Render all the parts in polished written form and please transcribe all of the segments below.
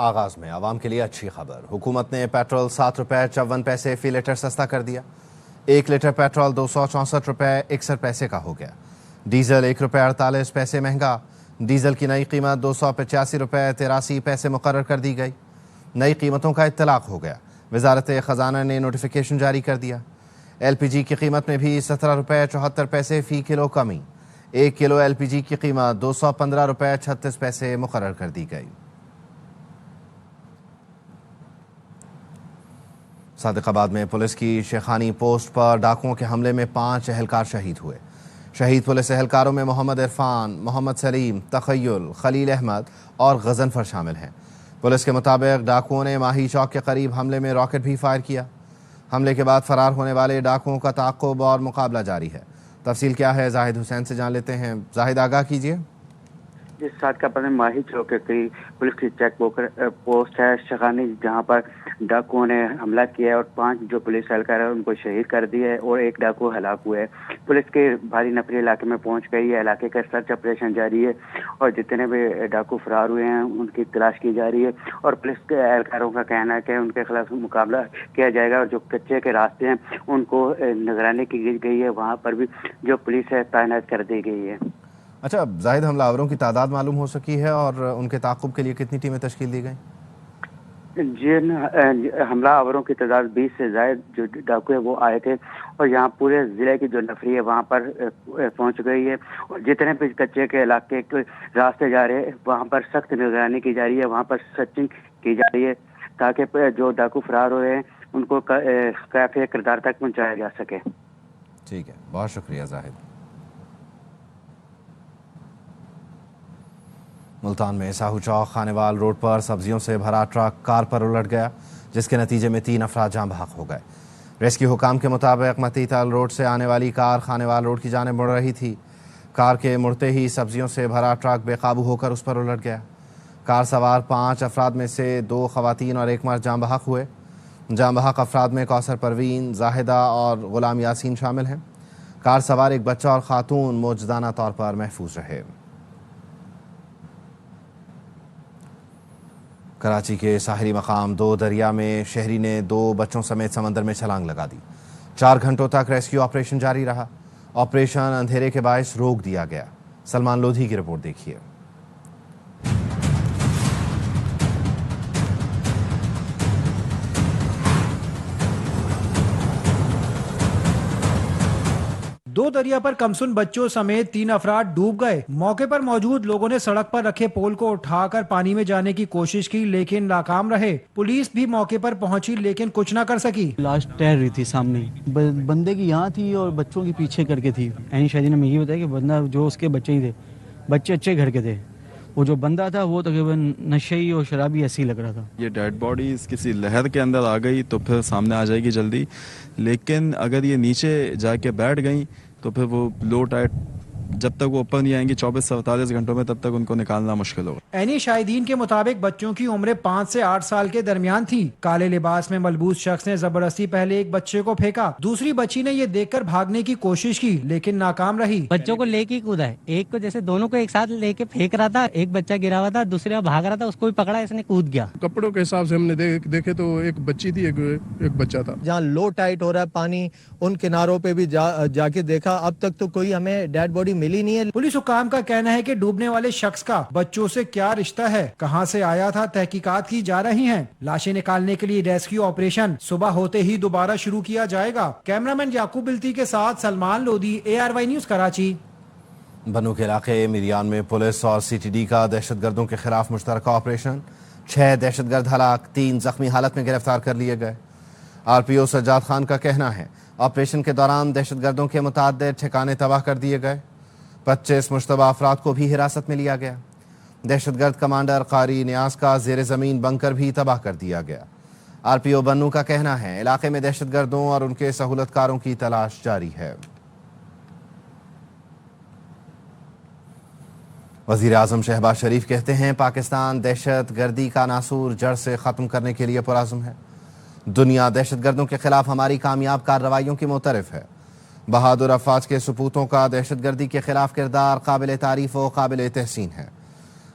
آغاز میں عوام کے لیے اچھی خبر، حکومت نے پیٹرول 7 روپے 54 پیسے فی لیٹر سستا کر دیا۔ 1 لیٹر پیٹرول 264 روپے 61 پیسے کا ہو گیا۔ ڈیزل 1 روپے 48 پیسے مہنگا، ڈیزل کی نئی قیمت 285 روپے 83 پیسے مقرر کر دی گئی۔ نئی قیمتوں کا اطلاق ہو گیا، وزارت خزانہ نے نوٹیفیکیشن جاری کر دیا۔ ایل پی جی کی قیمت میں بھی 17 روپے 74 پیسے فی کلو کمی، 1 کلو ایل پی جی کی قیمت 215 روپے 36 پیسے مقرر کر دی گئی۔ صادق آباد میں پولیس کی شیخانی پوسٹ پر ڈاکوؤں کے حملے میں 5 اہلکار شہید ہوئے۔ شہید پولیس اہلکاروں میں محمد عرفان، محمد سلیم، تخیل، خلیل احمد اور غضنفر شامل ہیں۔ پولیس کے مطابق ڈاکوؤں نے ماہی چوک کے قریب حملے میں راکٹ بھی فائر کیا۔ حملے کے بعد فرار ہونے والے ڈاکوؤں کا تعاقب اور مقابلہ جاری ہے۔ تفصیل کیا ہے زاہد حسین سے جان لیتے ہیں۔ زاہد آگاہ کیجیے۔ جس ساتھ کا پتہ ماہی چوک کے قریب پولیس کی چیک پوسٹ ہے شیخانی، جہاں پر ڈاکوؤں نے حملہ کیا ہے اور 5 جو پولیس اہلکار ہیں ان کو شہید کر دیا ہے اور 1 ڈاکو ہلاک ہوئے ہے۔ پولیس کے بھاری نفری علاقے میں پہنچ گئی ہے، علاقے کا سرچ آپریشن جاری ہے اور جتنے بھی ڈاکو فرار ہوئے ہیں ان کی تلاش کی جا رہی ہے اور پولیس کے اہلکاروں کا کہنا ہے کہ ان کے خلاف مقابلہ کیا جائے گا اور جو کچے کے راستے ہیں ان کو نگرانی کی گئی ہے، وہاں پر بھی جو پولیس ہے تعینات کر دی گئی ہے۔ اچھا زاہد، حملہ آوروں کی تعداد معلوم ہو سکی ہے اور ان کے تعاقب کے لیے کتنی ٹیمیں تشکیل دی گئیں؟ جی، حملہ آوروں کی تعداد 20 سے زائد جو ڈاکو ہے وہ آئے تھے اور یہاں پورے ضلع کی جو نفری ہے وہاں پر پہنچ گئی ہے اور جتنے بھی کچے کے علاقے کے راستے جا رہے ہیں وہاں پر سخت نگرانی کی جا رہی ہے، وہاں پر سرچنگ کی جا رہی ہے تاکہ جو ڈاکو فرار ہوئے ہیں ان کو کیفے کردار تک پہنچایا جا سکے۔ ٹھیک ہے، بہت شکریہ زاہد۔ ملتان میں ساہو چوک خانیوال روڈ پر سبزیوں سے بھرا ٹرک کار پر الٹ گیا، جس کے نتیجے میں 3 افراد جاں بحق ہو گئے۔ ریسکیو حکام کے مطابق متی تل روڈ سے آنے والی کار خانیوال روڈ کی جانب مڑ رہی تھی۔ کار کے مڑتے ہی سبزیوں سے بھرا ٹرک بے قابو ہو کر اس پر الٹ گیا۔ کار سوار 5 افراد میں سے 2 خواتین اور 1 مرد جاں بحق ہوئے۔ جاں بحق افراد میں کوثر پروین، زاہدہ اور غلام یاسین شامل ہیں۔ کار سوار ایک بچہ اور خاتون موجزانہ طور پر محفوظ رہے۔ کراچی کے ساحلی مقام 2 دریا میں شہری نے 2 بچوں سمیت سمندر میں چھلانگ لگا دی۔ 4 گھنٹوں تک ریسکیو آپریشن جاری رہا۔ آپریشن اندھیرے کے باعث روک دیا گیا۔ سلمان لودھی کی رپورٹ دیکھیے۔ 2 دریا پر کمسن بچوں سمیت 3 افراد ڈوب گئے۔ موقع پر موجود لوگوں نے سڑک پر رکھے پول کو اٹھا کر پانی میں جانے کی کوشش کی لیکن ناکام رہے۔ پولیس بھی موقع پر پہنچی لیکن کچھ نہ کر سکی۔ لاش تیر رہی تھی سامنے، بندے کی یہاں تھی اور بچوں کی پیچھے کر کے تھی۔ عینی شاہدی نے مجھے بتایا کہ بندہ جو اس کے بچے ہی تھے، بچے اچھے گھر کے تھے، وہ جو بندہ تھا وہ تقریباً نشئی اور شرابی ایسی لگ رہا تھا۔ یہ ڈیڈ باڈی کسی لہر کے اندر آ گئی تو پھر سامنے آ جائے گی جلدی، لیکن اگر یہ نیچے جا کے بیٹھ گئیں تو پھر وہ لو ٹائٹ جب تک وہ اوپر نہیں آئیں گی 24 سے 48 گھنٹوں میں، تب تک ان کو نکالنا مشکل ہوگا۔ عینی شاہدین کے مطابق بچوں کی عمریں 5 سے 8 سال کے درمیان تھی۔ کالے لباس میں ملبوس شخص نے زبردستی پہلے ایک بچے کو پھینکا، دوسری بچی نے یہ دیکھ کر بھاگنے کی کوشش کی لیکن ناکام رہی۔ بچوں کو لے کے کودا ہے، ایک کو جیسے دونوں کو ایک ساتھ لے کے پھینک رہا تھا، ایک بچہ گرا ہوا تھا، دوسرا بھاگ رہا تھا، اس کو بھی پکڑا، اس نے کود گیا۔ کپڑوں کے حساب سے ہم نے دیکھے تو ایک بچی تھی، ایک بچہ تھا۔ جہاں لو ٹائٹ ہو رہا ہے پانی، ان کناروں پہ بھی جا کے دیکھا، اب تک تو کوئی ہمیں ڈیڈ باڈی ملی نہیں ہے۔ پولیس حکام کا کہنا ہے کہ ڈوبنے والے شخص کا بچوں سے کیا رشتہ ہے، کہاں سے آیا تھا، تحقیقات کی جا رہی ہیں۔ لاشیں نکالنے کے لیے ریسکیو آپریشن صبح ہوتے ہی دوبارہ شروع کیا جائے گا۔ کیمرامین یعقوب بلتی کے ساتھ سلمان لودھی، ARY نیوز کراچی۔ بنو کے علاقے میریان میں پولیس اور CTD کا دہشت گردوں کے خلاف مشترکہ آپریشن، 6 دہشت گرد ہلاک، 3 زخمی حالت میں گرفتار کر لیے گئے۔ RPO سجاد خان کا کہنا ہے آپریشن کے دوران دہشت گردوں کے متعدد ٹھکانے تباہ کر دیے گئے۔ 25 مشتبہ افراد کو بھی حراست میں لیا گیا۔ دہشت گرد کمانڈر قاری نیاز کا زیر زمین بنکر بھی تباہ کر دیا گیا۔ RPO بنو کا کہنا ہے علاقے میں دہشت گردوں اور ان کے سہولت کاروں کی تلاش جاری ہے۔ وزیر اعظم شہباز شریف کہتے ہیں پاکستان دہشت گردی کا ناسور جڑ سے ختم کرنے کے لیے پرعزم ہے۔ دنیا دہشت گردوں کے خلاف ہماری کامیاب کارروائیوں کی معترف ہے۔ بہادر افواج کے سپوتوں کا دہشت گردی کے خلاف کردار قابل تعریف و قابل تحسین ہے۔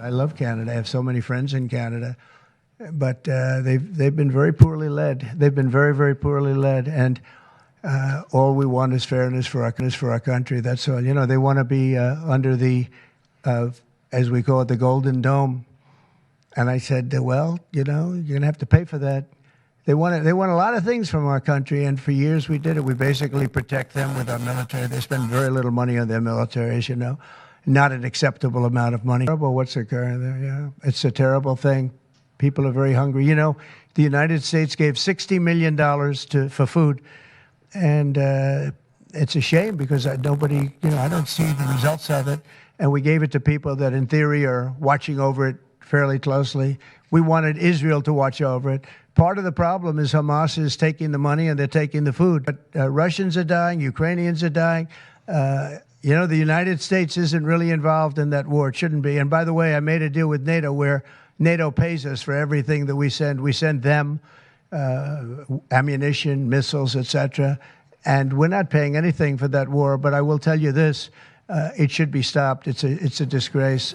I love Canada. I have so many friends in Canada, but they've been very poorly led. They've been very, very poorly led, and all we want is fairness for our country. That's all. You know, they want to be under the, as we call it, the Golden Dome. And I said, well, you know, you're going to have to pay for that. They want a lot of things from our country, and for years we did it. We basically protect them with our military. They spend very little money on their military, as you know. Not an acceptable amount of money. What's occurring there? Yeah, it's a terrible thing. People are very hungry. You know, the United States gave $60 million for food, and it's a shame because nobody, you know, I don't see the results of it. And we gave it to people that, in theory, are watching over it fairly closely. We wanted Israel to watch over it. Part of the problem is Hamas is taking the money and they're taking the food. But Russians are dying, Ukrainians are dying. You know, the United States isn't really involved in that war. It shouldn't be. And by the way, I made a deal with NATO where NATO pays us for everything that we send. We send them ammunition, missiles, etc. And we're not paying anything for that war. But I will tell you this, it should be stopped. It's a disgrace.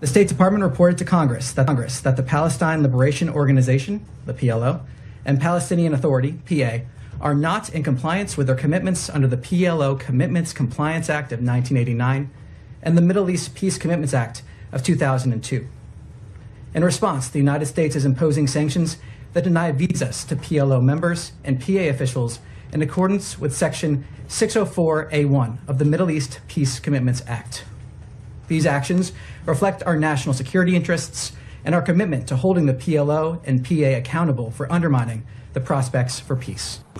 The State Department reported to Congress that the Palestine Liberation Organization, the PLO, and Palestinian Authority, PA, are not in compliance with their commitments under the PLO Commitments Compliance Act of 1989 and the Middle East Peace Commitments Act of 2002. In response, the United States is imposing sanctions that deny visas to PLO members and PA officials in accordance with Section 604A1 of the Middle East Peace Commitments Act. These actions reflect our national security interests and our commitment to holding the PLO and PA accountable for undermining the prospects for peace.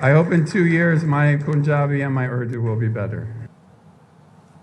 I hope in 2 years my Punjabi and my Urdu will be better.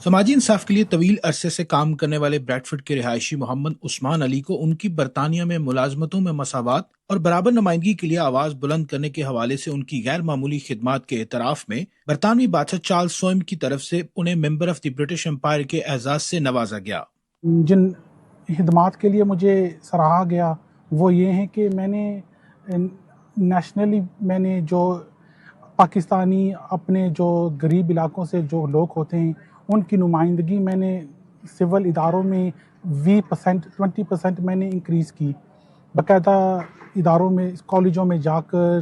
سماجی انصاف کے لیے طویل عرصے سے کام کرنے والے Bradford کے رہائشی محمد عثمان علی کو ان کی برطانیہ میں ملازمتوں میں مساوات اور برابر نمائندگی کے لیے آواز بلند کرنے کے حوالے سے ان کی غیر معمولی خدمات کے اعتراف میں برطانوی بادشاہ چارلز سوئم کی طرف سے انہیں member of the British umpire کے اعزاز سے نوازا گیا۔ جن خدمات کے لیے مجھے سراہا گیا وہ یہ ہیں کہ میں نے نیشنلی میں نے جو پاکستانی اپنے جو غریب علاقوں سے جو لوگ ہوتے ہیں ان کی نمائندگی میں نے سول اداروں میں 20% میں نے انکریز کی، باقاعدہ اداروں میں کالجوں میں جا کر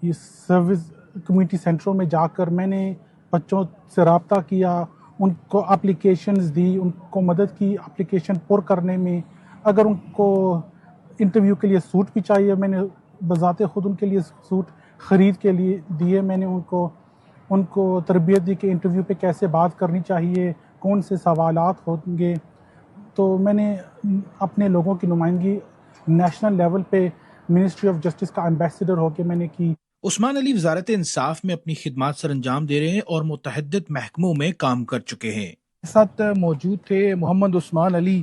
یہ سروس کمیونٹی سینٹروں میں جا کر میں نے بچوں سے رابطہ کیا، ان کو اپلیکیشنز دی، ان کو مدد کی اپلیکیشن پر کرنے میں، اگر ان کو انٹرویو کے لیے سوٹ بھی چاہیے میں نے بذات خود ان کے لیے سوٹ خرید کے لیے دیے، میں نے ان کو تربیت دی کہ انٹرویو پہ کیسے بات کرنی چاہیے، کون سے سوالات ہوں گے، تو میں نے اپنے لوگوں کی نمائندگی نیشنل لیول پہ منسٹری آف جسٹس کا ایمبیسڈر ہو کے میں نے کی۔ عثمان علی وزارت انصاف میں اپنی خدمات سر انجام دے رہے ہیں اور متعدد محکموں میں کام کر چکے ہیں۔ ساتھ موجود تھے محمد عثمان علی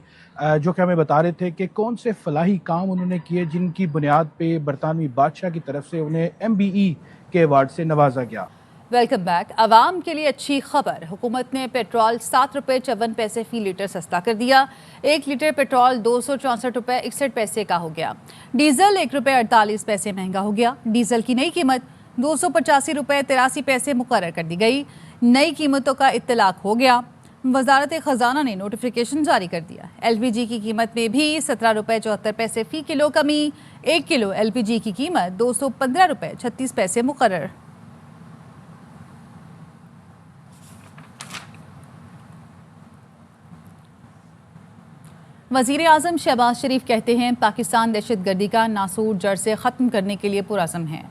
جو کہ ہمیں بتا رہے تھے کہ کون سے فلاحی کام انہوں نے کیے جن کی بنیاد پہ برطانوی بادشاہ کی طرف سے انہیں MBE کے ایوارڈ سے نوازا گیا۔ Welcome back. عوام کے لیے اچھی خبر، حکومت نے پیٹرول 7 روپے 54 پیسے فی لیٹر سستا کر دیا۔ 1 لیٹر پیٹرول 264 روپے 61 پیسے کا ہو گیا۔ ڈیزل 1 روپے 48 پیسے مہنگا ہو گیا۔ ڈیزل کی نئی قیمت 285 روپے 83 پیسے مقرر کر دی گئی۔ نئی قیمتوں کا اطلاق ہو گیا۔ وزارت خزانہ نے نوٹیفیکیشن جاری کر دیا۔ LPG کی قیمت میں بھی 17 روپے 74 پیسے فی کلو کمی۔ 1 کلو LPG کی قیمت 215 روپے 36 پیسے مقرر۔ وزیر اعظم شہباز شریف کہتے ہیں پاکستان دہشت گردی کا ناسور جڑ سے ختم کرنے کے لیے پرعزم ہے۔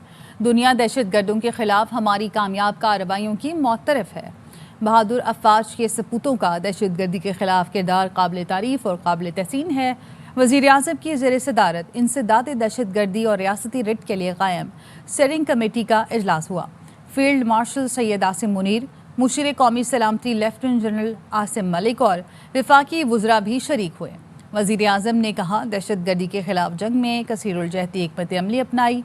دنیا دہشت گردوں کے خلاف ہماری کامیاب کارروائیوں کی معترف ہے۔ بہادر افواج کے سپوتوں کا دہشت گردی کے خلاف کردار قابل تعریف اور قابل تحسین ہے۔ وزیر اعظم کی زیر صدارت انسداد دہشت گردی اور ریاستی رٹ کے لیے قائم اسٹیئرنگ کمیٹی کا اجلاس ہوا۔ فیلڈ مارشل سید عاصم منیر، مشیر قومی سلامتی لیفٹیننٹ جنرل عاصم ملک اور وفاقی وزراء بھی شریک ہوئے۔ وزیر اعظم نے کہا دہشت گردی کے خلاف جنگ میں کثیر الجہتی حکمت عملی اپنائی۔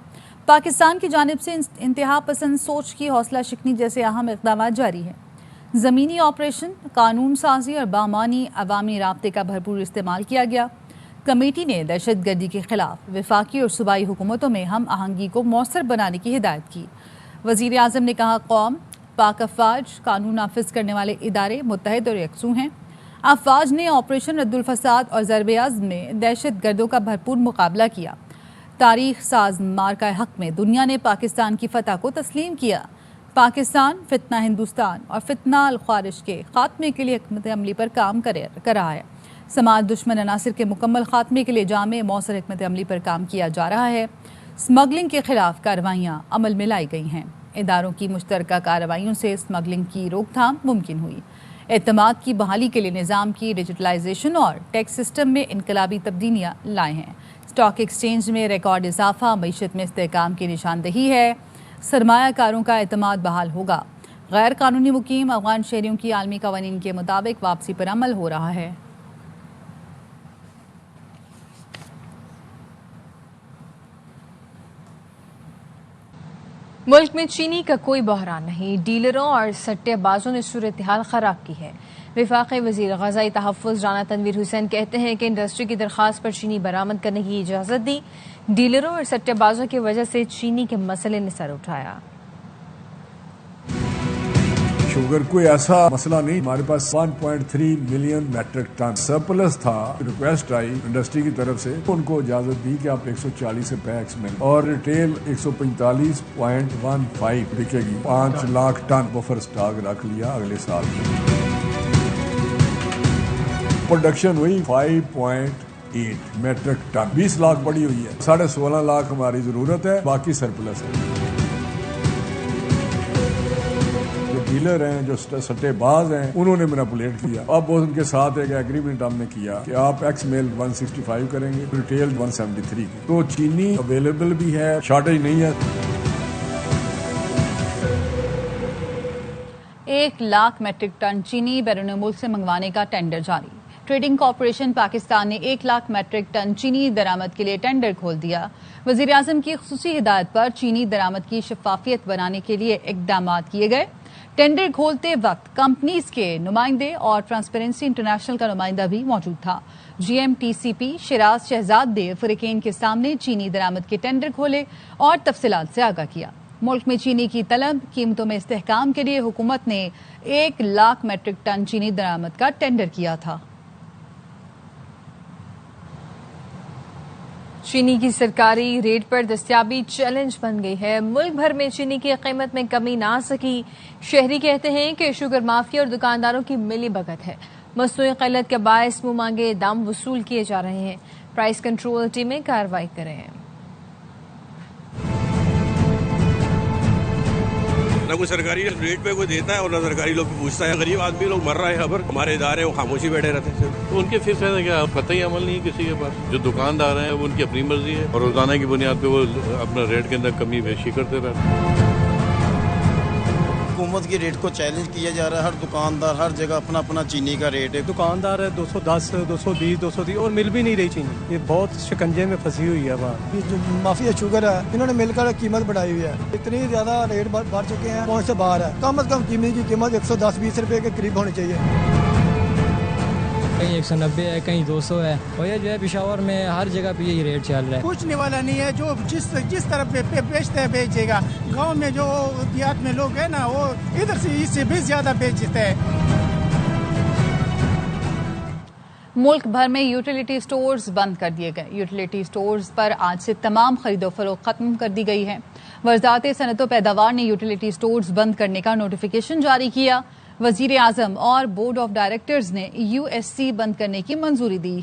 پاکستان کی جانب سے انتہا پسند سوچ کی حوصلہ شکنی جیسے اہم اقدامات جاری ہیں۔ زمینی آپریشن، قانون سازی اور بامانی عوامی رابطے کا بھرپور استعمال کیا گیا۔ کمیٹی نے دہشت گردی کے خلاف وفاقی اور صوبائی حکومتوں میں ہم آہنگی کو مؤثر بنانے کی ہدایت کی۔ وزیر اعظم نے کہا قوم، پاک افواج، قانون نافذ کرنے والے ادارے متحد اور یکسو ہیں۔ افواج نے آپریشن رد الفساد اور ضرب عزم میں دہشت گردوں کا بھرپور مقابلہ کیا۔ تاریخ ساز مارکہ حق میں دنیا نے پاکستان کی فتح کو تسلیم کیا۔ پاکستان فتنہ ہندوستان اور فتنہ الخوارش کے خاتمے کے لیے حکمت عملی پر کام کر رہا ہے۔ سماج دشمن عناصر کے مکمل خاتمے کے لیے جامع مؤثر حکمت عملی پر کام کیا جا رہا ہے۔ اسمگلنگ کے خلاف کارروائیاں عمل میں لائی گئی ہیں۔ اداروں کی مشترکہ کارروائیوں سے اسمگلنگ کی روک تھام ممکن ہوئی۔ اعتماد کی بحالی کے لیے نظام کی ڈیجیٹلائزیشن اور ٹیکس سسٹم میں انقلابی تبدیلیاں لائے ہیں۔ اسٹاک ایکسچینج میں ریکارڈ اضافہ معیشت میں استحکام کی نشاندہی ہے۔ سرمایہ کاروں کا اعتماد بحال ہوگا۔ غیر قانونی مقیم افغان شہریوں کی عالمی قوانین کے مطابق واپسی پر عمل ہو رہا ہے۔ ملک میں چینی کا کوئی بحران نہیں، ڈیلروں اور سٹے بازوں نے صورتحال خراب کی ہے۔ وفاقی وزیر غذائی تحفظ رانا تنویر حسین کہتے ہیں کہ انڈسٹری کی درخواست پر چینی برآمد کرنے کی اجازت دی۔ ڈیلروں اور سٹے بازوں کی وجہ سے چینی کے مسئلے نے سر اٹھایا۔ شوگر کوئی ایسا مسئلہ نہیں، ہمارے پاس 1.3 ملین میٹرک ٹن سرپلس تھا۔ ریکویسٹ آئی انڈسٹری کی طرف سے، ان کو اجازت دی کہ آپ 140 روپے ایکس مل اور ریٹیل 145.15 بکے گی۔ 5 لاکھ ٹن بفر سٹاک رکھ لیا اگلے سال۔ پروڈکشن ہوئی 5.8 میٹرک ٹن، 20 لاکھ بڑی ہوئی ہے، 16.5 لاکھ ہماری ضرورت ہے، باقی سرپلس ہے۔ ڈیلر ہیں جو سٹے باز ہیں انہوں نے مینیپولیٹ کیا۔ اب ان کے ساتھ ایک ایگریمنٹ ہم نے کیا کہ آپ ایکس میل 165 کریں گے، ریٹیل 173 کی۔ تو چینی اویلیبل بھی ہے، شارٹیج نہیں ہے۔ 1,00,000 میٹرک ٹن چینی بیرون ملک سے منگوانے کا ٹینڈر جاری۔ ٹریڈنگ کارپوریشن پاکستان نے 1,00,000 میٹرک ٹن چینی درآمد کے لیے ٹینڈر کھول دیا۔ وزیر اعظم کی خصوصی ہدایت پر چینی درآمد کی شفافیت بنانے کے لیے اقدامات کیے گئے۔ ٹینڈر کھولتے وقت کمپنیز کے نمائندے اور ٹرانسپیرنسی انٹرنیشنل کا نمائندہ بھی موجود تھا۔ جی ایم ٹی سی پی شیراز شہزاد نے فریقین کے سامنے چینی درآمد کے ٹینڈر کھولے اور تفصیلات سے آگاہ کیا۔ ملک میں چینی کی طلب، قیمتوں میں استحکام کے لیے حکومت نے 1,00,000 میٹرک ٹن چینی درآمد کا ٹینڈر کیا تھا۔ چینی کی سرکاری ریٹ پر دستیابی چیلنج بن گئی ہے۔ ملک بھر میں چینی کی قیمت میں کمی نہ آ سکی۔ شہری کہتے ہیں کہ شوگر مافیا اور دکانداروں کی ملی بھگت ہے۔ مصنوعی قلت کے باعث منہ مانگے دام وصول کیے جا رہے ہیں۔ پرائس کنٹرول ٹیمیں کارروائی کریں۔ نہ کوئی سرکاری ریٹ پہ کوئی دیتا ہے اور نہ سرکاری لوگ پوچھتا ہے۔ غریب آدمی لوگ مر رہا ہے خبر، ہمارے ادارے وہ خاموشی بیٹھے رہتے ہیں۔ تو ان کے فکس ہے کیا قطعی عمل نہیں ہے کسی کے پاس۔ جو دکاندار ہیں وہ ان کی اپنی مرضی ہے اور روزانہ کی بنیاد پہ وہ اپنا ریٹ کے اندر کمی بیشی کرتے رہتے ہیں۔ حکومت کی ریٹ کو چیلنج کیا جا رہا ہے۔ ہر دکاندار ہر جگہ اپنا اپنا چینی کا ریٹ ہے۔ دکاندار ہے 210 220 230 اور مل بھی نہیں رہی چینی۔ یہ بہت شکنجے میں پھنسی ہوئی ہے بات۔ جو مافیا شوگر ہے انہوں نے مل کر قیمت بڑھائی ہوئی ہے۔ اتنی زیادہ ریٹ بڑھ چکے ہیں پہنچ سے باہر ہے۔ کم از کم چینی کی قیمت 110-120 روپے کے قریب ہونی چاہیے۔ کہیں 190 ہے، کہیں 200 ہے، اور یہ جو ہے پشاور میں ہر جگہ پہ یہی ریٹ چل رہا ہے۔ پوچھنے والا نہیں ہے، جو جس طرف پہ بیچتا ہے بیچے گا۔ گاؤں میں جو دیہات میں لوگ ہیں نا وہ ادھر سے اس سے بھی زیادہ بیچتے ہیں۔ ملک بھر میں یوٹیلیٹی سٹورز بند کر دیے گئے۔ یوٹیلیٹی سٹورز پر آج سے تمام خرید و فروخت ختم کر دی گئی ہے۔ وزارت صنعت و پیداوار نے یوٹیلیٹی سٹورز بند کرنے کا نوٹیفیکیشن جاری کیا۔ وزیر اعظم اور بورڈ آف ڈائریکٹرز نے یو ایس سی بند کرنے کی منظوری دی۔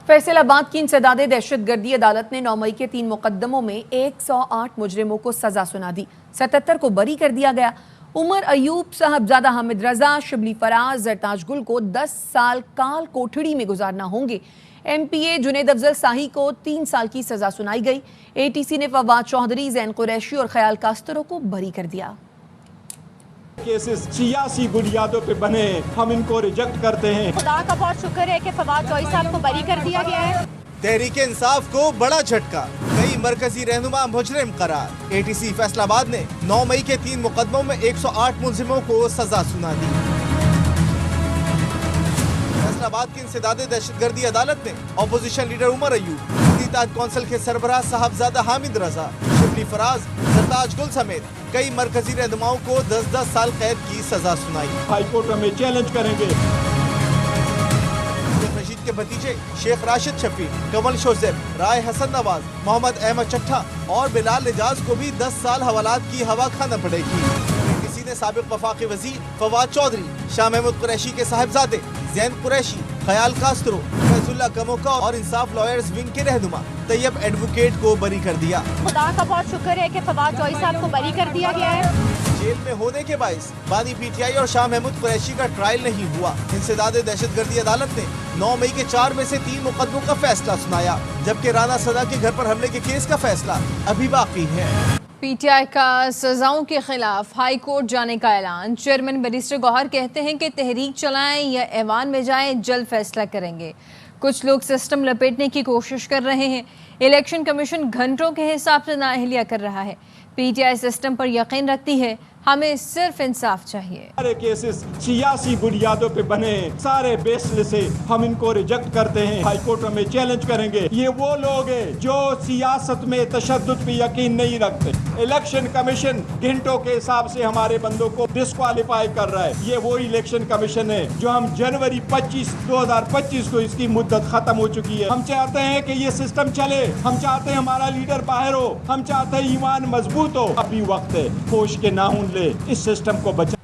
فیصل آباد کی انسداد دہشت گردی عدالت نے 9 مئی کے 3 مقدموں میں 108 مجرموں کو سزا سنا دی، 77 کو بری کر دیا گیا۔ عمر ایوب، صاحبزادہ حامد رضا، شبلی فراز، زرتاج گل کو 10 سال کال کوٹھڑی میں گزارنا ہوں گے۔ ایم پی اے جنید افضل ساہی کو 3 سال کی سزا سنائی گئی۔ اے ٹی سی نے فواد چودھری، زین قریشی اور خیال کاسترو کو بری کر دیا۔ کیسز سیاسی بنیادوں پہ بنے، ہم ان کو ریجیکٹ کرتے ہیں۔ خدا کا بہت شکر ہے کہ فواد چودھری صاحب کو بری کر دیا گیا ہے۔ تحریک انصاف کو بڑا جھٹکا، کئی مرکزی رہنما مجرم قرار۔ اے ٹی سی فیصل آباد نے 9 مئی کے 3 مقدموں میں 108 ملزموں کو سزا سنا دی۔ فیصل آباد کی انسداد دہشت گردی عدالت نے اپوزیشن لیڈر عمر ایوب، اتحاد کونسل کے سربراہ صاحبزادہ حامد رضا، شبلی فراز، زرتاج گل سمیت کئی مرکزی رہنماؤں کو 10 سال قید کی سزا سنائی۔ ہائی کورٹ میں چیلنج کریں گے۔ رشید کے بھتیجے شیخ راشد شفیق، کمل شوزیب، رائے حسن نواز، محمد احمد چٹھا اور بلال نجاز کو بھی 10 سال حوالات کی ہوا کھانا پڑے گی۔ کسی نے سابق وفاقی وزیر فواد چودھری، شاہ محمود قریشی کے صاحبزادے زین قریشی، خیال کاسترو، فیض اللہ کموکا اور انصاف لائرز ونگ کے رہنما طیب ایڈوکیٹ کو بری کر دیا۔ خدا کا بہت شکر ہے کہ فواد چودھری صاحب کو بری کر دیا گیا ہے۔ جیل میں ہونے کے باعث بانی پی ٹی آئی اور شاہ محمود قریشی کا ٹرائل نہیں ہوا۔ انسداد دہشت گردی عدالت نے 9 مئی کے 4 میں سے 3 مقدموں کا فیصلہ سنایا، جبکہ رانا صدا کے گھر پر حملے کے کیس کا فیصلہ ابھی باقی ہے۔ پی ٹی آئی کا سزاؤں کے خلاف ہائی کورٹ جانے کا اعلان۔ چیئرمین بیرسٹر گوہر کہتے ہیں کہ تحریک چلائیں یا ایوان میں جائیں جلد فیصلہ کریں گے۔ کچھ لوگ سسٹم لپیٹنے کی کوشش کر رہے ہیں۔ الیکشن کمیشن گھنٹوں کے حساب سے نااہلیہ کر رہا ہے۔ پی ٹی آئی سسٹم پر یقین رکھتی ہے، ہمیں صرف انصاف چاہیے۔ سارے کیسز سیاسی بنیادوں پہ بنے، سارے بیسل سے ہم ان کو ریجیکٹ کرتے ہیں۔ ہائی کورٹ میں چیلنج کریں گے۔ یہ وہ لوگ ہیں جو سیاست میں تشدد پہ یقین نہیں رکھتے۔ الیکشن کمیشن گھنٹوں کے حساب سے ہمارے بندوں کو ڈسکوالیفائی کر رہا ہے۔ یہ وہ الیکشن کمیشن ہے جو ہم جنوری 2025 کو اس کی مدت ختم ہو چکی ہے۔ ہم چاہتے ہیں کہ یہ سسٹم چلے، ہم چاہتے ہیں ہمارا لیڈر باہر ہو، ہم چاہتے ہیں ایمان مضبوط ہو۔ ابھی وقت ہے، ہوش کے ناخن لے، اس سسٹم کو بچا۔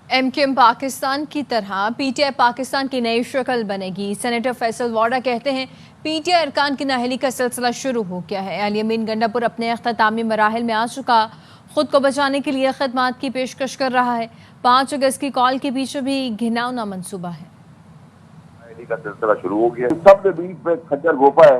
ایم کیو ایم پاکستان کی طرح پی ٹی آئی پاکستان کی نئی شکل بنے گی۔ سینیٹر فیصل واڈا کہتے ہیں پی ٹی آئی ارکان کی نااہلی کا سلسلہ شروع ہو گیا ہے۔ الیمین گنڈا پور اپنے اختتامی مراحل میں آ چکا، خود کو بچانے کے لیے خدمات کی پیشکش کر رہا ہے۔ 5 اگست کی کال کے پیچھے بھی گھناؤنا منصوبہ ہے۔ نااہلی کا سلسلہ شروع ہو گیا، سب کے بیچ میں کھچر گوپا ہے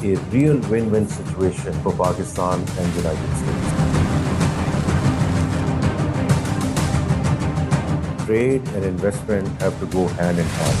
A real win-win situation for Pakistan and the United States. Trade and investment have to go hand in hand.